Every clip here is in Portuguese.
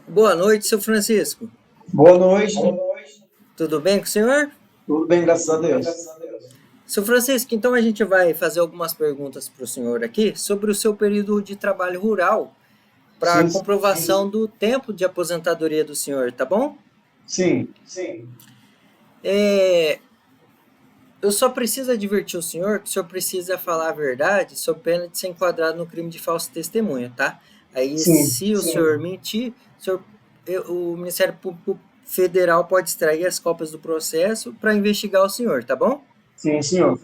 Boa noite, seu Francisco. Boa noite, Tudo bem com o senhor? tudo bem, graças a Deus. Seu Francisco, então a gente vai fazer algumas perguntas para o senhor aqui sobre o seu período de trabalho rural para Sim, comprovação do tempo de aposentadoria do senhor, tá bom? sim, É, eu só preciso advertir o senhor que o senhor precisa falar a verdade sob pena de ser enquadrado no crime de falsa testemunha, tá? Aí, sim, se o senhor mentir, o Ministério Público Federal pode extrair as cópias do processo para investigar o senhor, tá bom? sim, senhor.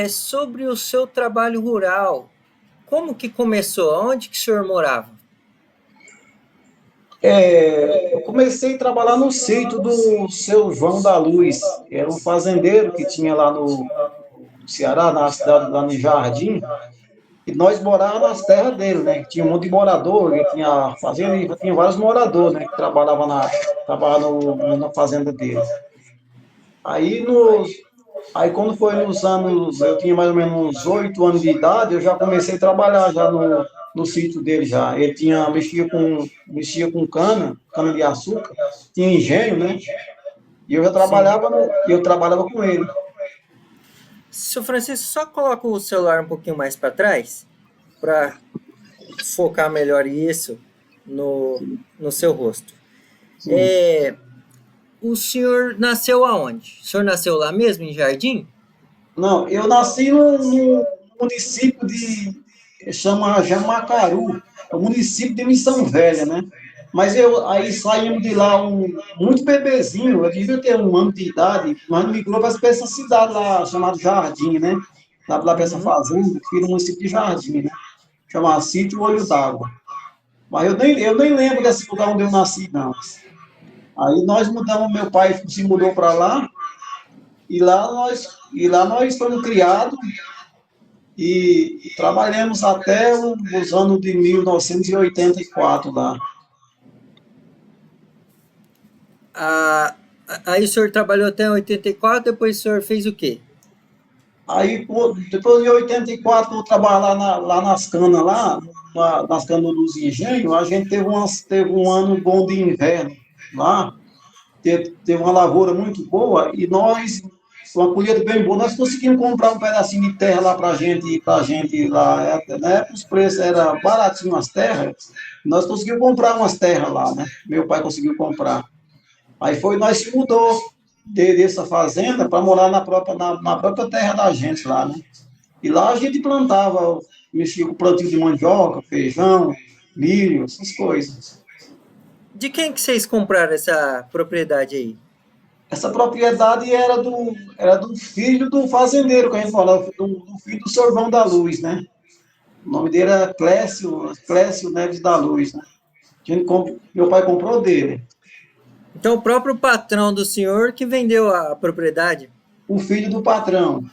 Sobre o seu trabalho rural, como que começou? Onde que o senhor morava? Eu comecei a trabalhar no sítio do seu João da Luz. Era um fazendeiro que tinha lá no Ceará, na cidade lá no Jardim. E nós morávamos nas terras dele, né? Tinha um monte de morador, ele tinha fazenda e tinha vários moradores, né? Que trabalhavam na fazenda dele. Aí nos, Aí quando foi nos anos, eu tinha mais ou menos 8 anos de idade, eu já comecei a trabalhar já no sítio dele já. Ele mexia com cana de açúcar, tinha engenho, né? E Sim. eu trabalhava com ele. Seu Francisco, só coloca o celular um pouquinho mais para trás para focar melhor isso no seu rosto. Sim. É, o senhor nasceu aonde? O senhor nasceu lá mesmo, em Jardim? Não, eu nasci no município chama Jamacaru, é o município de Missão Velha, né? Mas eu aí saímos de lá muito bebezinho, eu devia ter 1 ano de idade, mas migrou para essa cidade lá, chamada Jardim, né? Lá para essa Uhum. fazenda, que fica no município de Jardim, né? Chama Sítio Olho d'Água. Mas eu nem lembro desse lugar onde eu nasci, não. Aí nós mudamos, meu pai se mudou para lá, e lá nós fomos criados e trabalhamos até os anos de 1984 lá. Ah, aí o senhor trabalhou até 84, depois o senhor fez o quê? Aí, depois de 84, eu trabalhava lá nas canas, nas canas dos engenhos, a gente teve um ano bom de inverno lá, teve uma lavoura muito boa, e nós, uma colheita bem boa, nós conseguimos comprar um pedacinho de terra lá pra gente lá, na época os preços eram baratinhos as terras, nós conseguimos comprar umas terras lá, né? Meu pai conseguiu comprar. Aí nós se mudou dessa fazenda para morar na própria terra da gente lá, né? E lá a gente plantava, mexia com plantio de mandioca, feijão, milho, essas coisas. De quem que vocês compraram essa propriedade aí? Essa propriedade era do filho do fazendeiro, que a gente falava, do filho do Sorvão da Luz, né? O nome dele era Clécio Neves da Luz, né? Meu pai comprou dele. Então, o próprio patrão do senhor que vendeu a propriedade. O filho do patrão.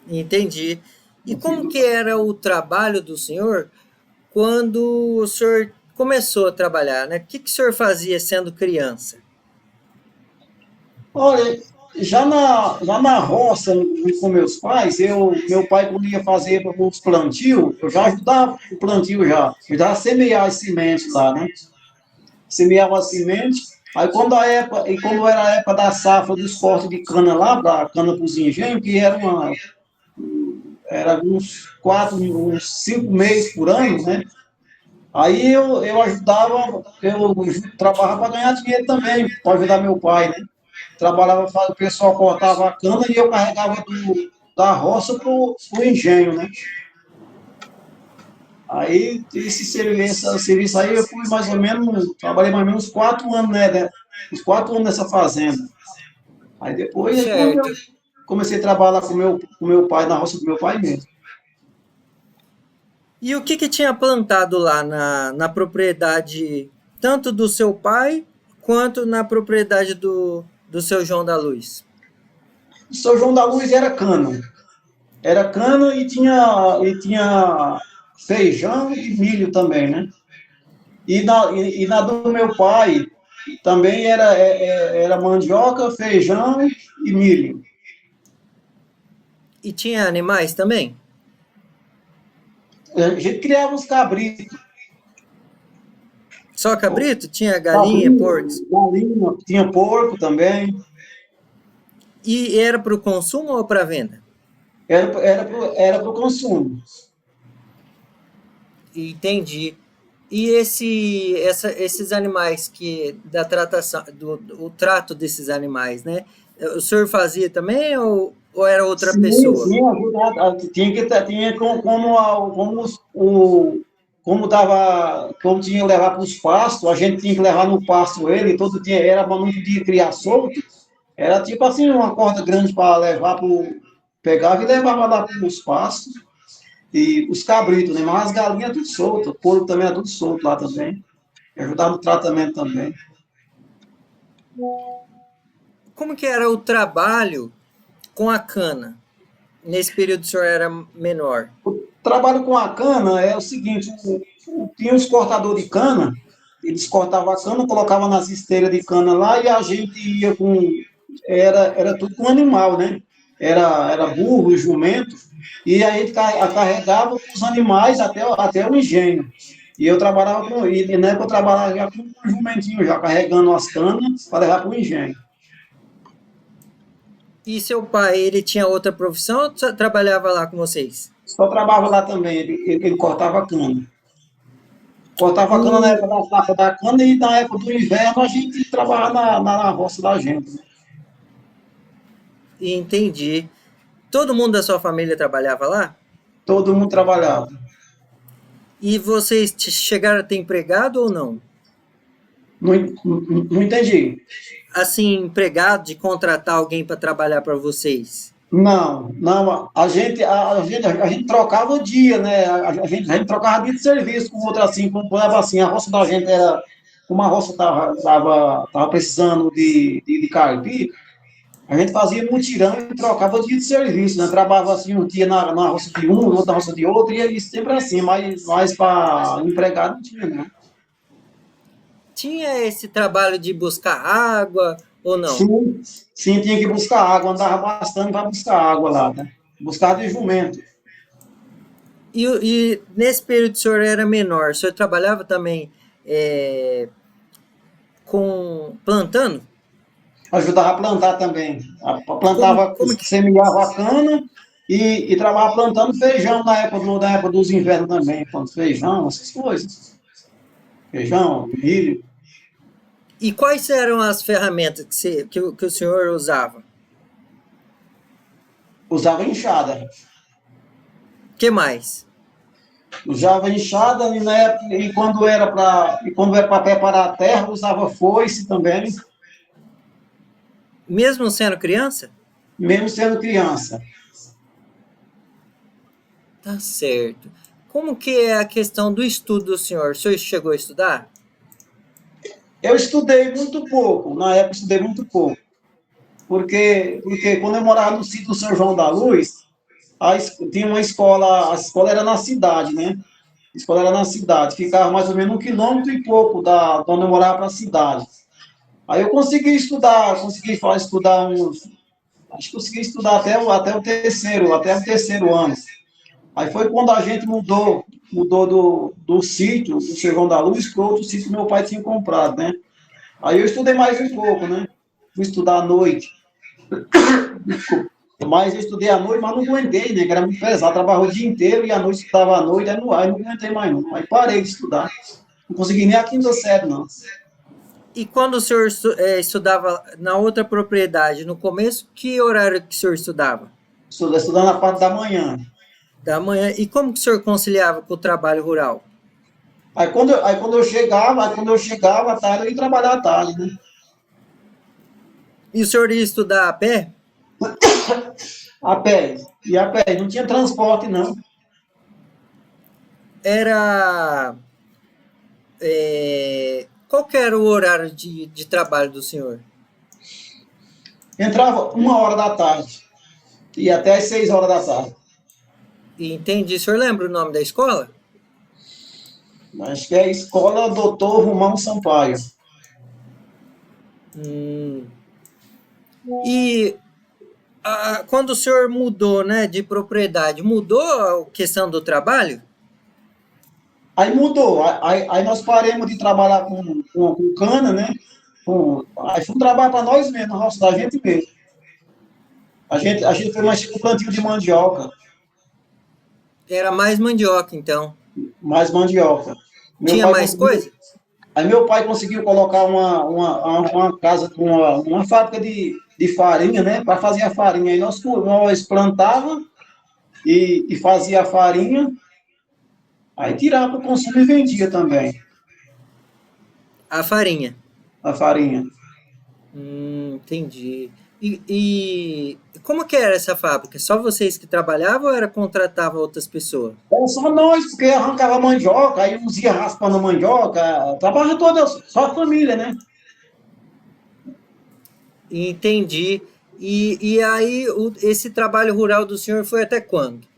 Entendi. E O filho como do que era o trabalho do senhor quando o senhor começou a trabalhar, né? O que que o senhor fazia sendo criança? Olha, já na roça, com meus pais, meu pai, quando ia fazer os plantios, eu já ajudava o plantio já. Eu já semear as sementes lá, né? Semeava as sementes. Aí, quando era a época da safra dos cortes de cana lá, da cana para os engenhos, que era uns 5 meses por ano, né? Aí eu ajudava, eu trabalhava para ganhar dinheiro também, para ajudar meu pai, né? Trabalhava, o pessoal cortava a cana e eu carregava da roça pro engenho, né? Aí, esse serviço aí, eu fui mais ou menos, trabalhei mais ou menos 4 anos, né? Uns 4 anos nessa fazenda. Aí depois, quando eu Certo. comecei a trabalhar com meu pai, na roça do meu pai mesmo. E o que que tinha plantado lá na propriedade, tanto do seu pai quanto na propriedade do seu João da Luz? O São João da Luz era cana. Era cana e tinha feijão e milho também, né? E na do meu pai também era mandioca, feijão e milho. E tinha animais também? A gente criava uns cabritos. Só cabrito? Tinha galinha, porcos? Cabrito, galinha, tinha porco também. E era para o consumo ou para venda? Era pro consumo. Entendi. E esses animais que da tratação, o trato desses animais, né? O senhor fazia também ou era outra Sim, pessoa? sim, ajudar, tinha que tinha como tinha que levar para os pastos, a gente tinha que levar no pasto ele, todo dia era, mas não podia criar solto, era tipo assim, uma corda grande para levar pegava e levava lá para os pastos, e os cabritos, né, mas as galinhas tudo solto, o porco também era tudo solto lá também, ajudava no tratamento também. Como que era o trabalho com a cana? Nesse período o senhor era menor. Trabalho com a cana é o seguinte, tinha os cortadores de cana, eles cortavam a cana, colocavam nas esteiras de cana lá e a gente ia com. Era tudo com animal, né? Era burro, jumento, e aí a gente carregava os animais até o engenho. E eu trabalhava com. E na época eu trabalhava já com um jumentinho, já carregando as canas para levar para o engenho. E seu pai, ele tinha outra profissão ou trabalhava lá com vocês? Só trabalhava lá também, ele cortava cana. Cortava a cana na O... época da safra da cana e na época do inverno a gente trabalhava na roça da gente. Né? Entendi. Todo mundo da sua família trabalhava lá? Todo mundo trabalhava. E vocês chegaram a ter empregado ou não? Não, não entendi. Assim, empregado de contratar alguém para trabalhar para vocês? Não, não, a gente trocava o dia, né? A gente trocava dia de serviço com outra assim, como por exemplo assim, a roça da gente era, como a roça tava precisando de carpir, a gente fazia mutirão e trocava dia de serviço, né? Trabalhava assim um dia na roça de um, outro na roça de outro, e aí sempre assim, mas para empregado não tinha, né? Tinha esse trabalho de buscar água ou não? Sim, sim, tinha que buscar água, andava bastante para buscar água lá, né? Buscar de jumento. E nesse período o senhor era menor, o senhor trabalhava também é, com plantando? Ajudava a plantar também. Como, Plantava, como que semeava a cana e trabalhava plantando feijão na época dos invernos também, plantando feijão, essas coisas. Feijão, milho. e quais eram as ferramentas que o senhor usava? Usava enxada. Que mais? Usava enxada e quando era para preparar a terra, usava foice também, Mesmo sendo criança? mesmo sendo criança. Tá certo. Como que é a questão do estudo do senhor? O senhor chegou a estudar? Eu estudei muito pouco, na época estudei muito pouco, porque quando eu morava no sítio do São João da Luz, tinha uma escola, a escola era na cidade, né? A escola era na cidade, ficava mais ou menos 1 quilômetro e pouco de onde eu morava para a cidade. Aí eu consegui estudar acho que consegui estudar até o terceiro ano. Aí foi quando a gente mudou do sítio, do São João da Luz, para outro sítio que meu pai tinha comprado, né? Aí eu estudei mais um pouco, né? Fui estudar à noite. Mas eu estudei à noite, mas não aguentei, né? Que era muito pesado. Trabalhava o dia inteiro e à noite estudava à noite, aí não aguentei mais, não. Aí parei de estudar. Não consegui nem a quinta série, não. E quando o senhor estudava na outra propriedade, no começo, que horário que o senhor estudava? Estudando na parte da manhã. Da manhã. E como que o senhor conciliava com o trabalho rural? Aí quando eu chegava à tarde, eu ia trabalhar à tarde, né? E o senhor ia estudar a pé? A pé. E a pé. Não tinha transporte, não. Era. Qual que era o horário de trabalho do senhor? Entrava 1 hora da tarde. E até às 6 horas da tarde. E entendi. O senhor lembra o nome da escola? Acho que é a Escola Doutor Romão Sampaio. Hum. E quando o senhor mudou, né, de propriedade, mudou a questão do trabalho? Aí mudou, aí nós paramos de trabalhar com cana, né? Aí fomos trabalhar para nós mesmos, na roça da gente mesmo. A gente foi mais com plantio de mandioca, Era mais mandioca, então. mais mandioca. Meu Tinha pai mais conseguiu, coisa? aí meu pai conseguiu colocar uma casa com uma fábrica de farinha, né? Para fazer a farinha. Aí nós plantava e fazia a farinha, aí tirava para o consumo e vendia também A farinha. a farinha. Entendi. E como que era essa fábrica? Só vocês que trabalhavam ou era contratava outras pessoas? Era só nós, porque arrancava mandioca, aí uns ia raspando a mandioca, trabalha toda, só a família, né? Entendi. E aí, esse trabalho rural do senhor foi até quando?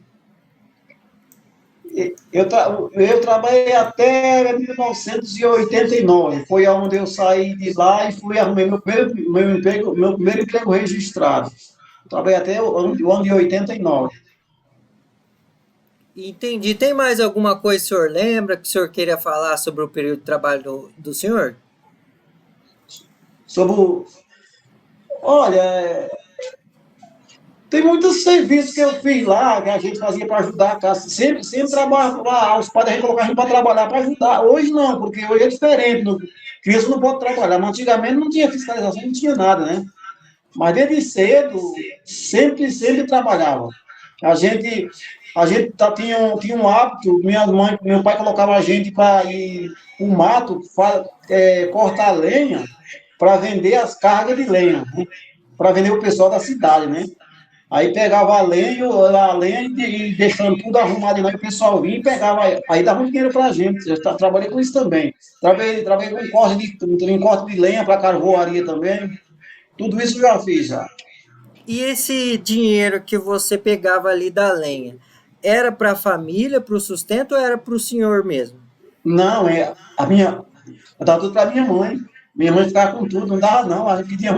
Eu trabalhei até 1989, foi onde eu saí de lá e fui arrumar meu primeiro emprego registrado. Trabalhei até o ano de 89. Entendi. Tem mais alguma coisa que o senhor lembra que o senhor queria falar sobre o período de trabalho do senhor? Sobre olha, tem muitos serviços que eu fiz lá, que a gente fazia para ajudar a casa. Sempre trabalhava lá, os pais da gente colocavam a gente para trabalhar, para ajudar. Hoje não, porque hoje é diferente. Criança não pode trabalhar. Mas antigamente não tinha fiscalização, não tinha nada, né? Mas desde cedo, sempre trabalhava. A gente, tinha um hábito, meu pai colocava a gente para ir para o mato, cortar lenha, para vender as cargas de lenha, né? Para vender o pessoal da cidade, né? Aí pegava a lenha e deixando tudo arrumado lá, e o pessoal vinha e pegava, aí dava um dinheiro para a gente. Eu trabalhei com isso também. Trabalhei com corte de lenha para carvoaria também. Tudo isso eu já fiz, já. E esse dinheiro que você pegava ali da lenha, era para a família, para o sustento ou era para o senhor mesmo? Não, eu dava tudo para minha mãe. Minha mãe ficava com tudo, não dava não. A gente pedia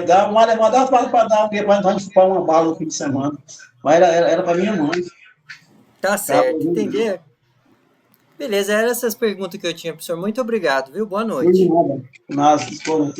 dar uma alemã, dava para dar um dia para nós chupar uma bala no fim de semana. Mas era para minha mãe. Tá Ficava certo, entendi. Beleza, eram essas perguntas que eu tinha, professor. Muito obrigado, viu? Boa por noite. nada. Nas escolas.